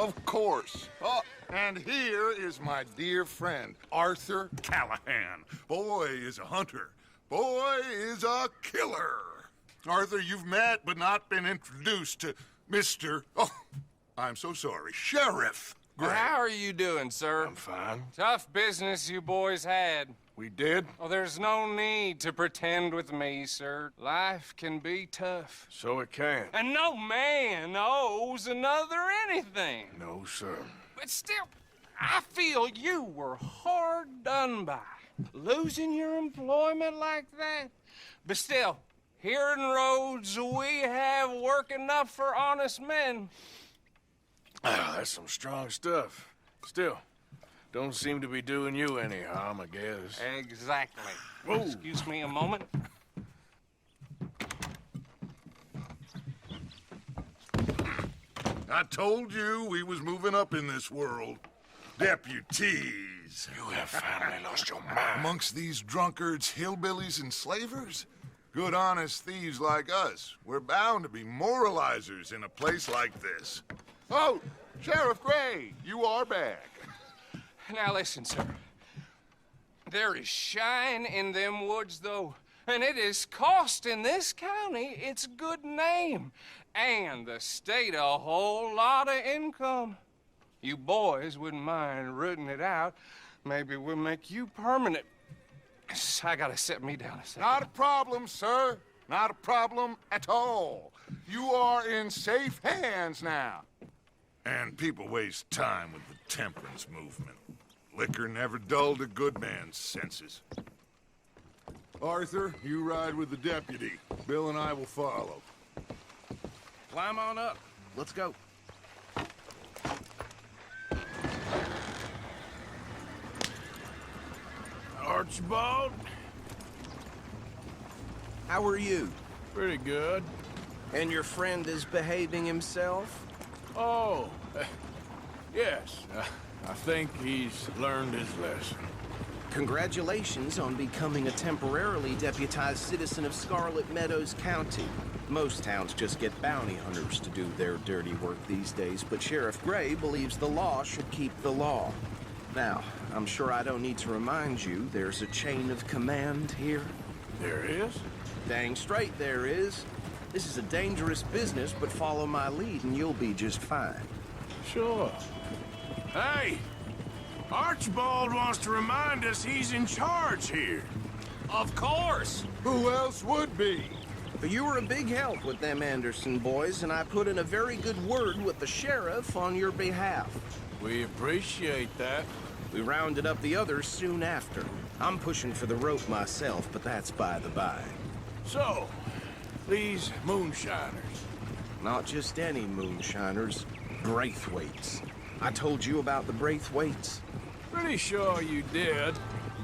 Of course. Oh, and here is my dear friend, Arthur Callahan. Boy is a hunter. Boy is a killer. Arthur, you've met but not been introduced to Mr. Oh, I'm so sorry, Sheriff Gray. How are you doing, sir? I'm fine. Tough business you boys had. We did? Oh, there's no need to pretend with me, sir. Life can be tough. So it can. And no man owes another anything. No, sir. But still, I feel you were hard done by. Losing your employment like that. But still, here in Rhodes, we have work enough for honest men. Ah, that's some strong stuff. Still, don't seem to be doing you any harm, I guess. Exactly. Whoa. Excuse me a moment. I told you we was moving up in this world. Deputies. You have finally lost your mind. Amongst these drunkards, hillbillies, and slavers? Good, honest thieves like us. We're bound to be moralizers in a place like this. Oh, Sheriff Gray, you are back. Now listen, sir. There is shine in them woods, though, and it is costing this county its good name, and the state a whole lot of income. You boys wouldn't mind rooting it out. Maybe we'll make you permanent. I gotta sit me down a second. Not a problem, sir. Not a problem at all. You are in safe hands now. And people waste time with the temperance movement. Liquor never dulled a good man's senses. Arthur, you ride with the deputy. Bill and I will follow. Climb on up. Let's go. Archibald? How are you? Pretty good. And your friend is behaving himself? Oh, yes. I think he's learned his lesson. Congratulations on becoming a temporarily deputized citizen of Scarlet Meadows County. Most towns just get bounty hunters to do their dirty work these days, but Sheriff Gray believes the law should keep the law. Now, I'm sure I don't need to remind you, there's a chain of command here. There is? Dang straight there is. This is a dangerous business, but follow my lead and you'll be just fine. Sure. Hey! Archibald wants to remind us he's in charge here. Of course. Who else would be? But you were a big help with them Anderson boys, and I put in a very good word with the sheriff on your behalf. We appreciate that. We rounded up the others soon after. I'm pushing for the rope myself, but that's by the by. So, these moonshiners. Not just any moonshiners, Braithwaites. I told you about the Braithwaites. Pretty sure you did.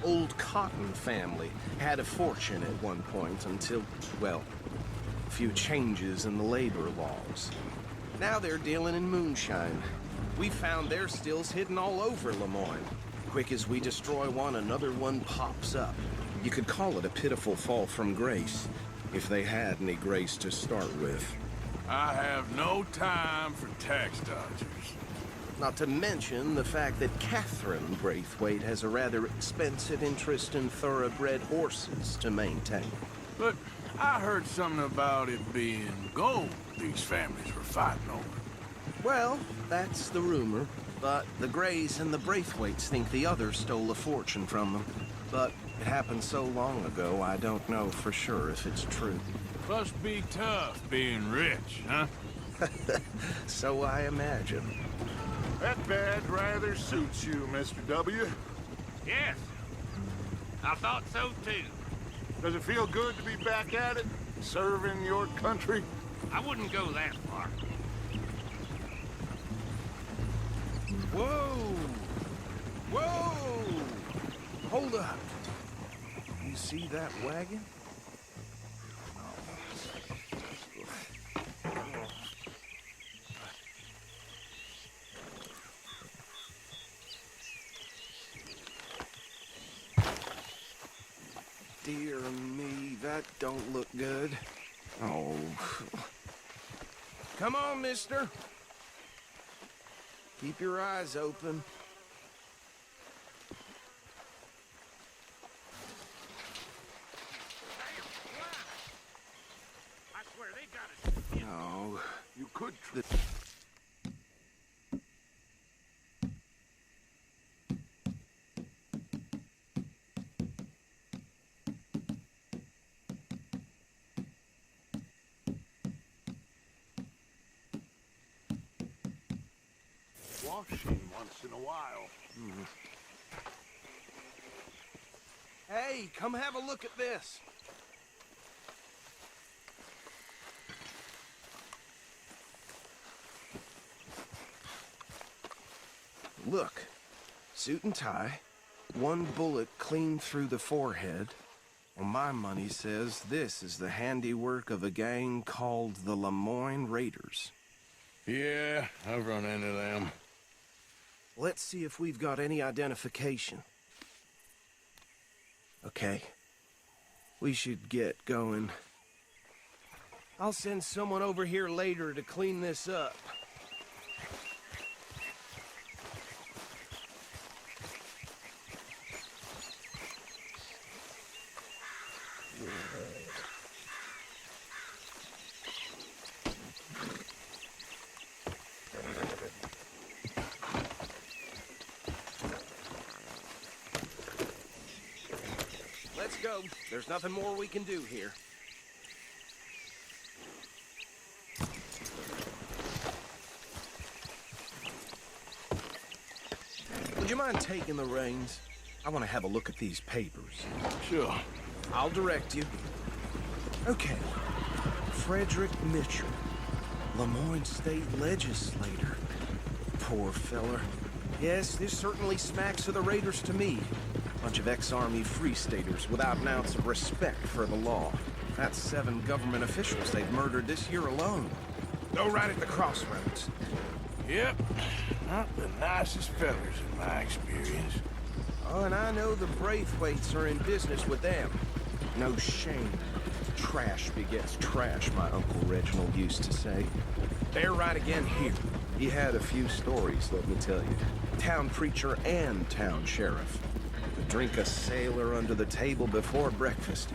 Old Cotton family had a fortune at one point until, well, a few changes in the labor laws. Now they're dealing in moonshine. We found their stills hidden all over Lemoyne. Quick as we destroy one, another one pops up. You could call it a pitiful fall from grace, if they had any grace to start with. I have no time for tax dodgers. Not to mention the fact that Catherine Braithwaite has a rather expensive interest in thoroughbred horses to maintain. But I heard something about it being gold these families were fighting over. Well, that's the rumor. But the Grays and the Braithwaites think the others stole a fortune from them. But it happened so long ago, I don't know for sure if it's true. Must be tough being rich, huh? So I imagine. That badge rather suits you, Mr. W. Yes. I thought so, too. Does it feel good to be back at it? Serving your country? I wouldn't go that far. Whoa! Whoa! Hold up. You see that wagon? Dear me, that don't look good. Oh. Come on, mister. Keep your eyes open. I swear they got it. Oh, You could washing once in a while. hey, come have a look at this. Look, suit and tie, one bullet clean through the forehead. Well, my money says this is the handiwork of a gang called the Lemoyne Raiders. Yeah, I've run into them. Let's see if we've got any identification. Okay. We should get going. I'll send someone over here later to clean this up. Let's go. There's nothing more we can do here. Would you mind taking the reins? I want to have a look at these papers. Sure. I'll direct you. Okay. Frederick Mitchell, Lemoyne State Legislator. Poor feller. Yes, this certainly smacks of the Raiders to me. Bunch of ex-Army Free Staters without an ounce of respect for the law. That's 7 government officials they've murdered this year alone. Go right at the crossroads. Yep. Not the nicest fellas in my experience. Oh, and I know the Braithwaites are in business with them. No shame. Trash begets trash, my Uncle Reginald used to say. They're right again here. He had a few stories, let me tell you. Town preacher and town sheriff. Could drink a sailor under the table before breakfast.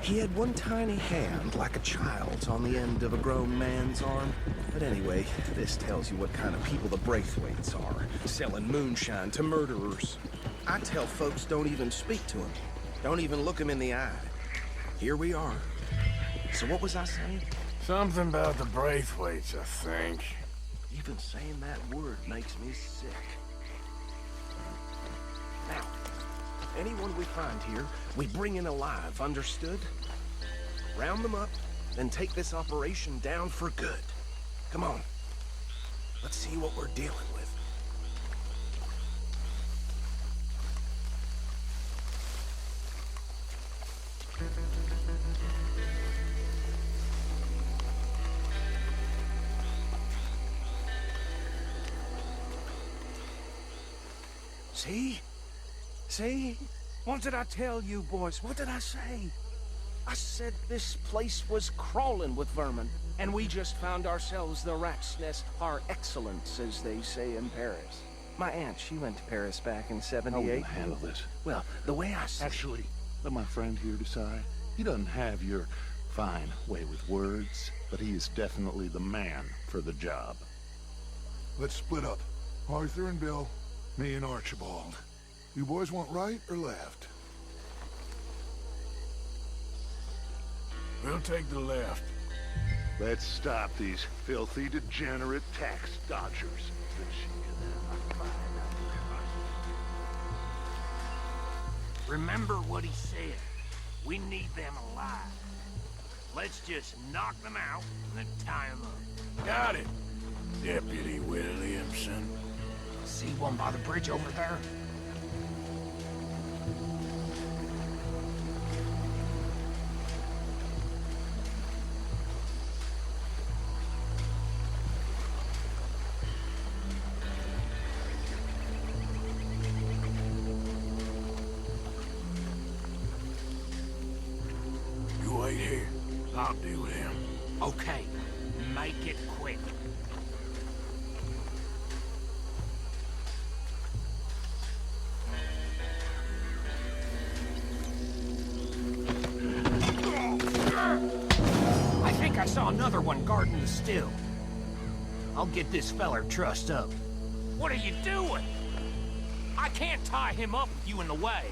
He had one tiny hand, like a child's, on the end of a grown man's arm. But anyway, this tells you what kind of people the Braithwaites are. Selling moonshine to murderers. I tell folks don't even speak to him. Don't even look him in the eye. Here we are. So what was I saying? Something about the Braithwaites, I think. Even saying that word makes me sick. Now, anyone we find here, we bring in alive, understood? Round them up, then take this operation down for good. Come on. Let's see what we're dealing with. See? See? What did I tell you, boys? What did I say? I said this place was crawling with vermin, and we just found ourselves the rat's nest par excellence, as they say in Paris. My aunt, she went to Paris back in '78. How will you handle this? Well, the way I see Actually, let my friend here decide. He doesn't have your fine way with words, but he is definitely the man for the job. Let's split up. Arthur and Bill, me and Archibald. You boys want right or left? We'll take the left. Let's stop these filthy, degenerate tax dodgers. Remember what he said. We need them alive. Let's just knock them out and then tie them up. Got it, Deputy Williamson. See one by the bridge over there? You wait here. I'll deal with him. Okay, make it quick. saw another one guarding the still. I'll get this feller trussed up. What are you doing? I can't tie him up with you in the way.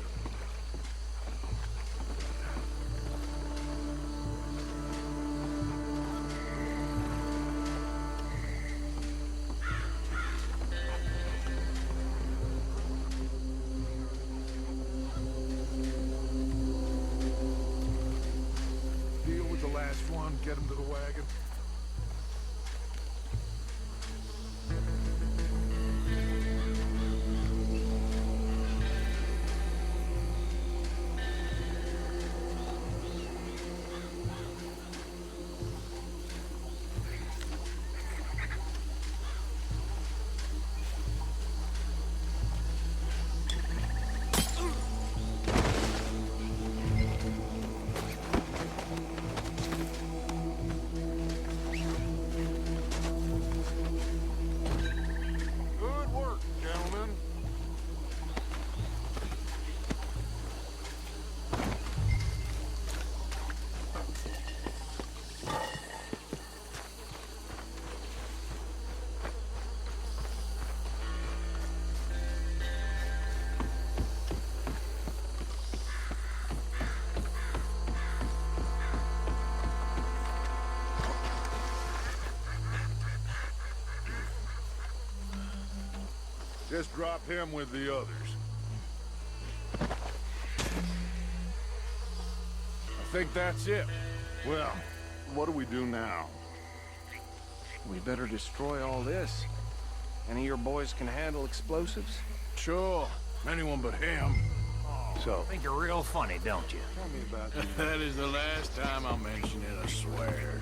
Deal with the last one, get him to the wagon. Good work, gentlemen. Just drop him with the others. I think that's it. Well, what do we do now? We better destroy all this. Any of your boys can handle explosives? Sure, anyone but him. So, Think you're real funny, don't you? Tell me about these. That is the last time I'll mention it, I swear.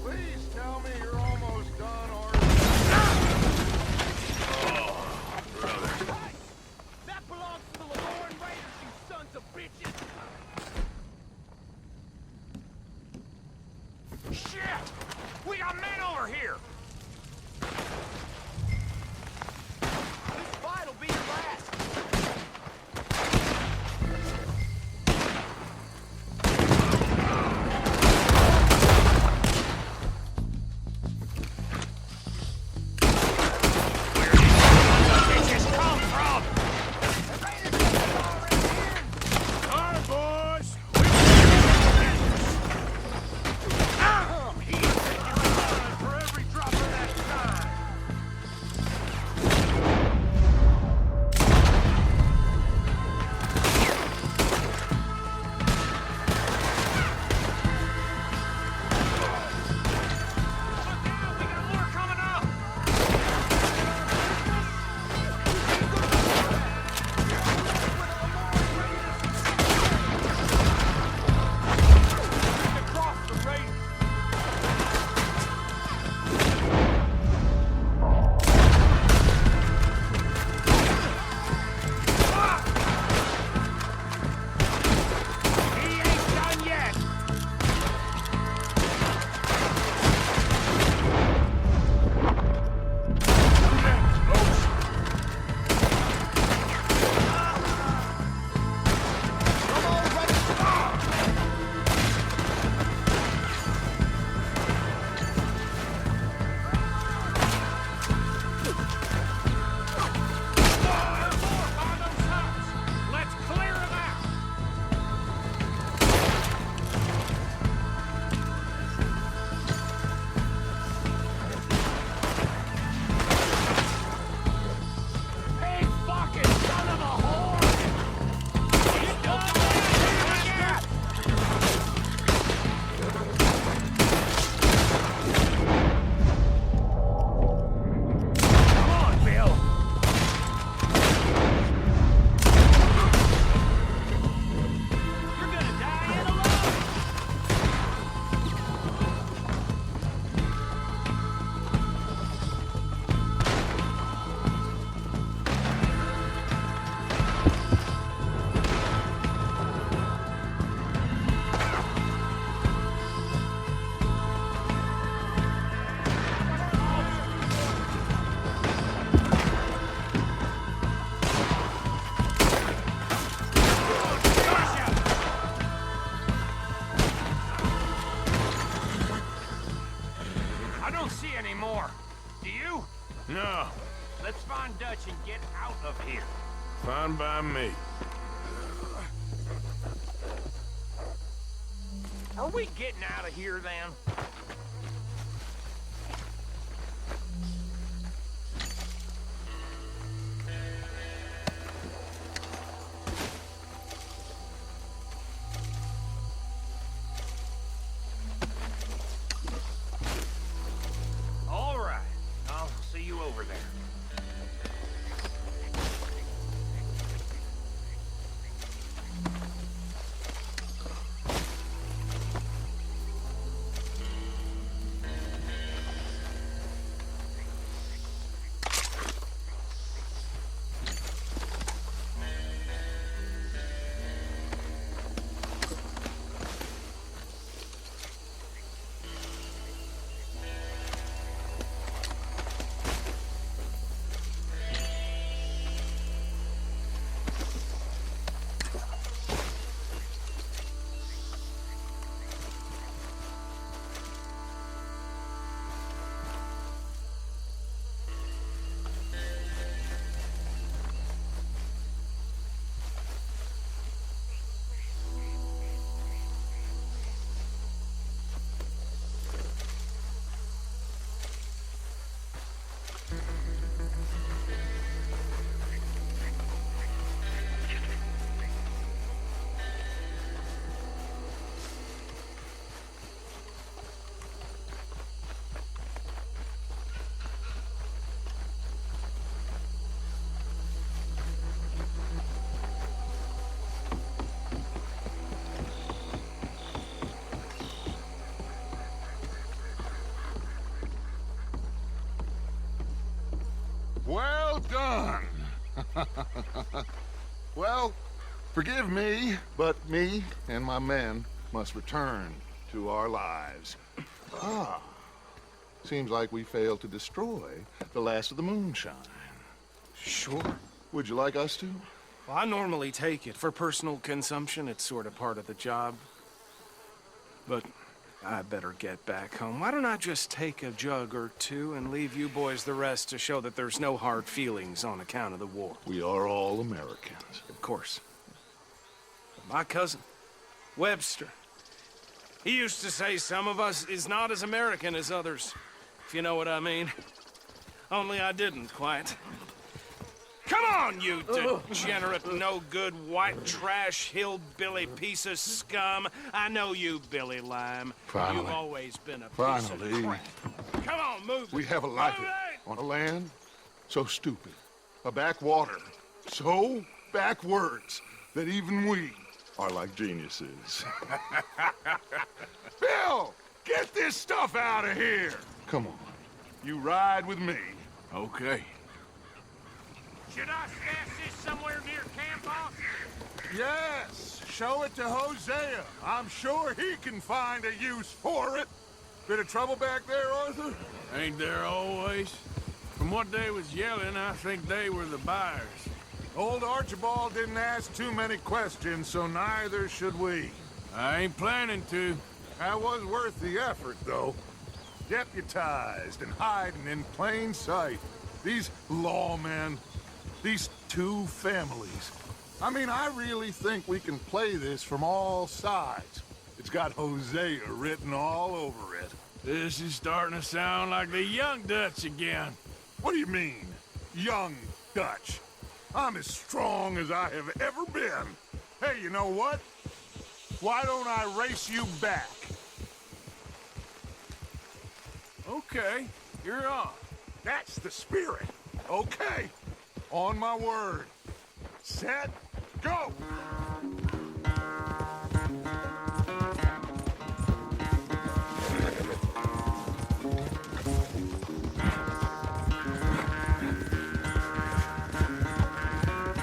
Please tell me you're almost done, or... That belongs to the Lemoran Raiders, you sons of bitches! Shit! We got men over here! This fight'll be your last! Alright, boys! For every drop of anymore. Do you? No, Let's find Dutch and get out of here. fine by me. Are we getting out of here then? All right. I'll see you over there. Well done. Well, forgive me, but me and my men must return to our lives. Ah, seems like we failed to destroy the last of the moonshine. Sure. Would you like us to? Well, I normally take it for personal consumption. It's sort of part of the job. But I better get back home. Why don't I just take a jug or two and leave you boys the rest to show that there's no hard feelings on account of the war? We are all Americans. Of course. My cousin, Webster, he used to say some of us is not as American as others, if you know what I mean. Only I didn't quite. Come on, you degenerate, no-good, white trash, hillbilly piece of scum. I know you, Billy Lime. Finally. You've always been a piece Finally. of crap. Come on, move it. We have a life Move it! on a land so stupid, a backwater so backwards that even we are like geniuses. Bill, get this stuff out of here. Come on, you ride with me. Okay. Should I stash this somewhere near camp, boss? Yes, show it to Hosea. I'm sure he can find a use for it. Bit of trouble back there, Arthur? Ain't there always? From what they was yelling, I think they were the buyers. Old Archibald didn't ask too many questions, so neither should we. I ain't planning to. That was worth the effort, though. Deputized and hiding in plain sight. These lawmen, these two families. I mean, I really think we can play this from all sides. It's got Hosea written all over it. This is starting to sound like the young Dutch again. What do you mean, young Dutch? I'm as strong as I have ever been. Hey, you know what? Why don't I race you back? Okay, you're on. That's the spirit. Okay, on my word. Set, go!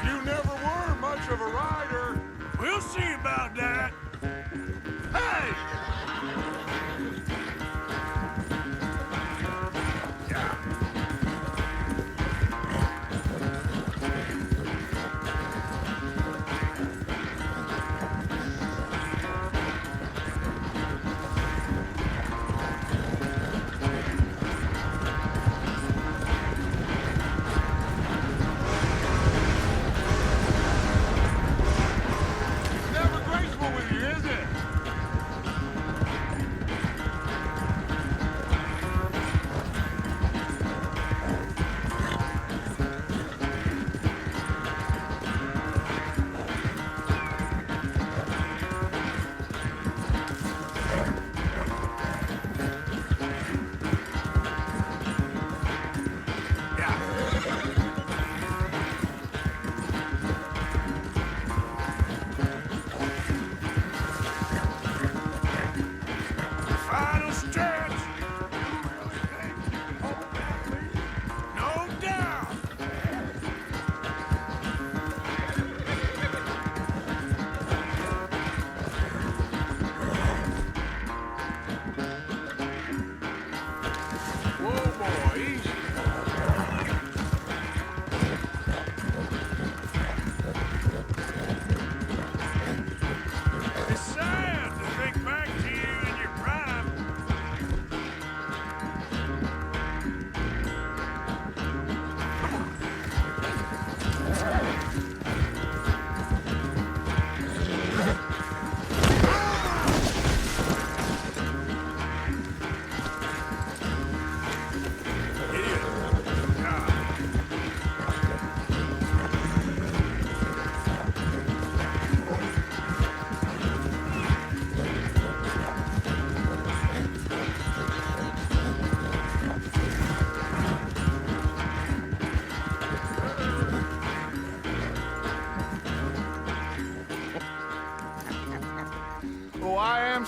You never were much of a rider. We'll see about that. Hey!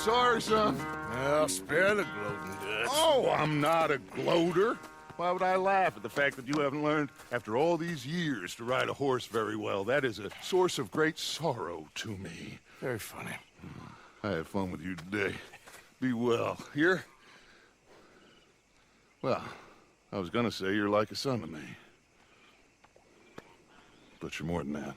sorry, son. Well, spare the gloating guts. Oh, I'm not a gloater. Why would I laugh at the fact that you haven't learned, after all these years, to ride a horse very well? That is a source of great sorrow to me. Very funny. I had fun with you today. Be well. Here? Well, I was gonna say you're like a son to me. But you're more than that.